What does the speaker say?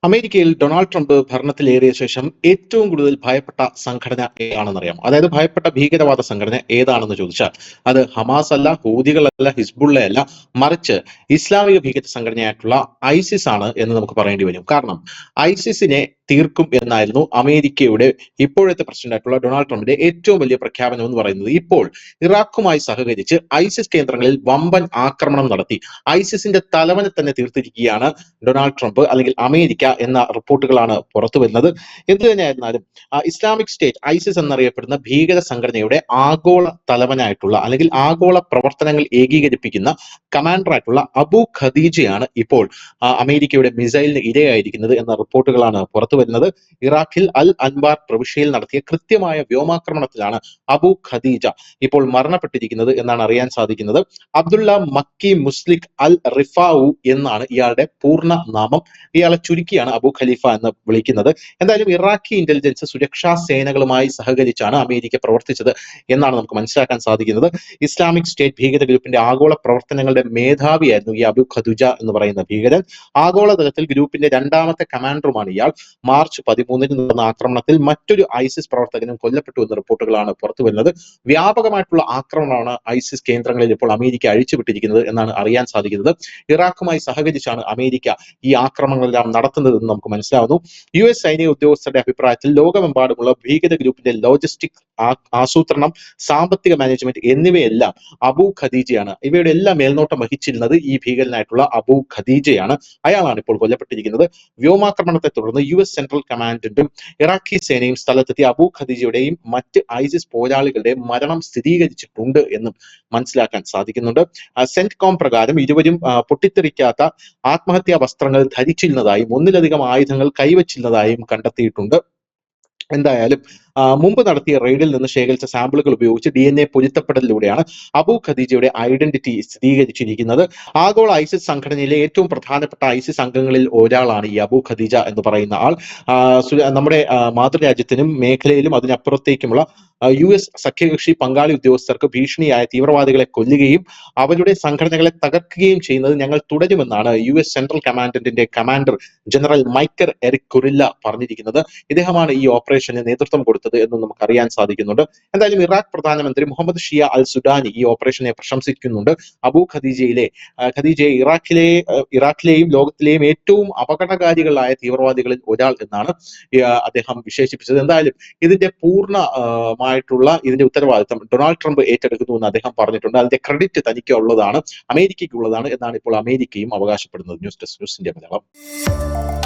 അമേരിക്കയിൽ Donald Trump ഭരണത്തിലേറിയ ശേഷം ഏറ്റവും കൂടുതൽ ഭയപ്പെട്ട സംഘടന ഏതാണെന്നറിയാം. അതായത് ഭയപ്പെട്ട ഭീകരവാദ സംഘടന ഏതാണെന്ന് ചോദിച്ചാൽ അത് ഹമാസ് അല്ല, ഹൂതികളല്ല, ഹിസ്ബുള്ള അല്ല, മറിച്ച് ഇസ്ലാമിക ഭീകര സംഘടനയായിട്ടുള്ള ഐസിസ് ആണ് എന്ന് നമുക്ക് പറയേണ്ടി വരും. കാരണം ഐസിസിനെ തീർക്കും എന്നായിരുന്നു അമേരിക്കയുടെ ഇപ്പോഴത്തെ പ്രസിഡന്റായിട്ടുള്ള ഡൊണാൾഡ് ട്രംപിന്റെ ഏറ്റവും വലിയ പ്രഖ്യാപനം എന്ന് പറയുന്നത്. ഇപ്പോൾ ഇറാഖുമായി സഹകരിച്ച് ഐസിസ് കേന്ദ്രങ്ങളിൽ വമ്പൻ ആക്രമണം നടത്തി ഐസിസിന്റെ തലവനെ തന്നെ തീർത്തിരിക്കുകയാണ് ഡൊണാൾഡ് ട്രംപ് അല്ലെങ്കിൽ അമേരിക്ക എന്ന റിപ്പോർട്ടുകളാണ് പുറത്തു വരുന്നത്. എന്ത് തന്നെയായിരുന്നാലും ഇസ്ലാമിക് സ്റ്റേറ്റ് ഐസിസ് എന്നറിയപ്പെടുന്ന ഭീകര സംഘടനയുടെ ആഗോള തലവനായിട്ടുള്ള അല്ലെങ്കിൽ ആഗോള പ്രവർത്തനങ്ങൾ ഏകീകരിപ്പിക്കുന്ന കമാൻഡറായിട്ടുള്ള അബു ഖദീജയാണ് ഇപ്പോൾ അമേരിക്കയുടെ മിസൈലിന് ഇരയായിരിക്കുന്നത് എന്ന റിപ്പോർട്ടുകളാണ് പുറത്തു വരുന്നത്. ഇറാഖിൽ അൽ അൻബാർ പ്രവിശ്യയിൽ നടത്തിയ കൃത്യമായ വ്യോമാക്രമണത്തിലാണ് അബു ഖദീജ ഇപ്പോൾ മരണപ്പെട്ടിരിക്കുന്നത് എന്നാണ് അറിയാൻ സാധിക്കുന്നത്. അബ്ദുള്ള മക്കി മുസ്ലിഖ് അൽ റിഫാവു എന്നാണ് ഇയാളുടെ പൂർണ്ണ നാമം. ഇയാളെ ചുരുക്കിയാണ് അബു ഖലീഫ എന്ന് വിളിക്കുന്നത്. എന്തായാലും ഇറാഖി ഇന്റലിജൻസ് സുരക്ഷാ സേനകളുമായി സഹകരിച്ചാണ് അമേരിക്ക പ്രവർത്തിച്ചത് എന്നാണ് നമുക്ക് മനസ്സിലാക്കാൻ സാധിക്കുന്നത്. ഇസ്ലാമിക് സ്റ്റേറ്റ് ഭീകര ഗ്രൂപ്പിന്റെ ആഗോള പ്രവർത്തനങ്ങളുടെ മേധാവിയായിരുന്നു ഈ അബു ഖദൂജ എന്ന് പറയുന്ന ഭീകരൻ. ആഗോളതലത്തിൽ ഗ്രൂപ്പിന്റെ രണ്ടാമത്തെ കമാൻഡറുമാണ് ഇയാൾ. മാർച്ച് 13 നടന്ന ആക്രമണത്തിൽ മറ്റൊരു ഐസിസ് പ്രവർത്തകനും കൊല്ലപ്പെട്ടു എന്ന റിപ്പോർട്ടുകളാണ് പുറത്തു വരുന്നത്. വ്യാപകമായിട്ടുള്ള ആക്രമണമാണ് ഐസിസ് കേന്ദ്രങ്ങളിൽ ഇപ്പോൾ അമേരിക്ക അഴിച്ചുവിട്ടിരിക്കുന്നത് എന്നാണ് അറിയാൻ സാധിക്കുന്നത്. ഇറാഖുമായി സഹകരിച്ചാണ് അമേരിക്ക ഈ ആക്രമണങ്ങളെല്ലാം നടത്തുന്നതെന്ന് നമുക്ക് മനസ്സിലാവുന്നു. US സൈനിക ഉദ്യോഗസ്ഥരുടെ അഭിപ്രായത്തിൽ ലോകമെമ്പാടുമുള്ള ഭീകര ഗ്രൂപ്പിന്റെ ലോജിസ്റ്റിക് ആസൂത്രണം, സാമ്പത്തിക മാനേജ്മെന്റ് എന്നിവയെല്ലാം അബു ഖദീജയാണ്. ഇവയുടെ എല്ലാം മേൽനോട്ടം വഹിച്ചിരുന്നത് ഈ ഭീകരനായിട്ടുള്ള അബു ഖദീജയാണ്. അയാളാണ് ഇപ്പോൾ കൊല്ലപ്പെട്ടിരിക്കുന്നത്. വ്യോമാക്രമണത്തെ തുടർന്ന് US സെൻട്രൽ കമാൻഡന്റും ഇറാഖി സേനയും സ്ഥലത്തെത്തി അബു ഖദീജയുടെയും മറ്റ് ഐസിസ് പോരാളികളുടെയും മരണം സ്ഥിരീകരിച്ചിട്ടുണ്ട് എന്നും മനസ്സിലാക്കാൻ സാധിക്കുന്നുണ്ട്. സെന്റ്കോം പ്രകാരം ഇരുവരും പൊട്ടിത്തെറിക്കാത്ത ആത്മഹത്യാ വസ്ത്രങ്ങൾ ധരിച്ചിരുന്നതായും ഒന്നിലധികം ആയുധങ്ങൾ കൈവച്ചിരുന്നതായും കണ്ടെത്തിയിട്ടുണ്ട്. എന്തായാലും മുമ്പ് നടത്തിയ റെയ്ഡിൽ നിന്ന് ശേഖരിച്ച സാമ്പിളുകൾ ഉപയോഗിച്ച് DNA പൊരുത്തപ്പെടലിലൂടെയാണ് അബു ഖദീജയുടെ ഐഡന്റിറ്റി സ്ഥിരീകരിച്ചിരിക്കുന്നത്. ആഗോള ഐസിസ് സംഘടനയിലെ ഏറ്റവും പ്രധാനപ്പെട്ട ഐസിസ് അംഗങ്ങളിൽ ഒരാളാണ് ഈ അബു ഖദീജ എന്ന് പറയുന്ന ആൾ. നമ്മുടെ മാതൃരാജ്യത്തിനും മേഖലയിലും അതിനപ്പുറത്തേക്കുമുള്ള US സഖ്യകക്ഷി പങ്കാളി ഉദ്യോഗസ്ഥർക്ക് ഭീഷണിയായ തീവ്രവാദികളെ കൊല്ലുകയും അവരുടെ സംഘടനകളെ തകർക്കുകയും ചെയ്യുന്നത് ഞങ്ങൾ തുടരുമെന്നാണ് US സെൻട്രൽ കമാൻഡന്റിന്റെ commander general Michael Erik Kurilla പറഞ്ഞിരിക്കുന്നത്. ഇദ്ദേഹമാണ് ഈ ഓപ്പറേഷന് നേതൃത്വം കൊടുത്തത് എന്ന് നമുക്ക് അറിയാൻ സാധിക്കുന്നുണ്ട്. എന്തായാലും ഇറാഖ് പ്രധാനമന്ത്രി മുഹമ്മദ് ഷിയ അൽ സുഡാനി ഈ ഓപ്പറേഷനെ പ്രശംസിക്കുന്നുണ്ട്. അബു ഖദീജയെ ഇറാഖിലെയും ലോകത്തിലെയും ഏറ്റവും അപകടകാരികളായ തീവ്രവാദികളിൽ ഒരാൾ എന്നാണ് അദ്ദേഹം വിശേഷിപ്പിച്ചത്. എന്തായാലും ഇതിന്റെ പൂർണ്ണമായിട്ടുള്ള ഇതിന്റെ ഉത്തരവാദിത്തം ഡൊണാൾഡ് ട്രംപ് ഏറ്റെടുക്കുന്നു എന്ന് അദ്ദേഹം പറഞ്ഞിട്ടുണ്ട്. അതിന്റെ ക്രെഡിറ്റ് തനിക്ക് ഉള്ളതാണ്, അമേരിക്കയ്ക്കുള്ളതാണ് എന്നാണ് ഇപ്പോൾ അമേരിക്കയും അവകാശപ്പെടുന്നത്. News desk news India Malayalam.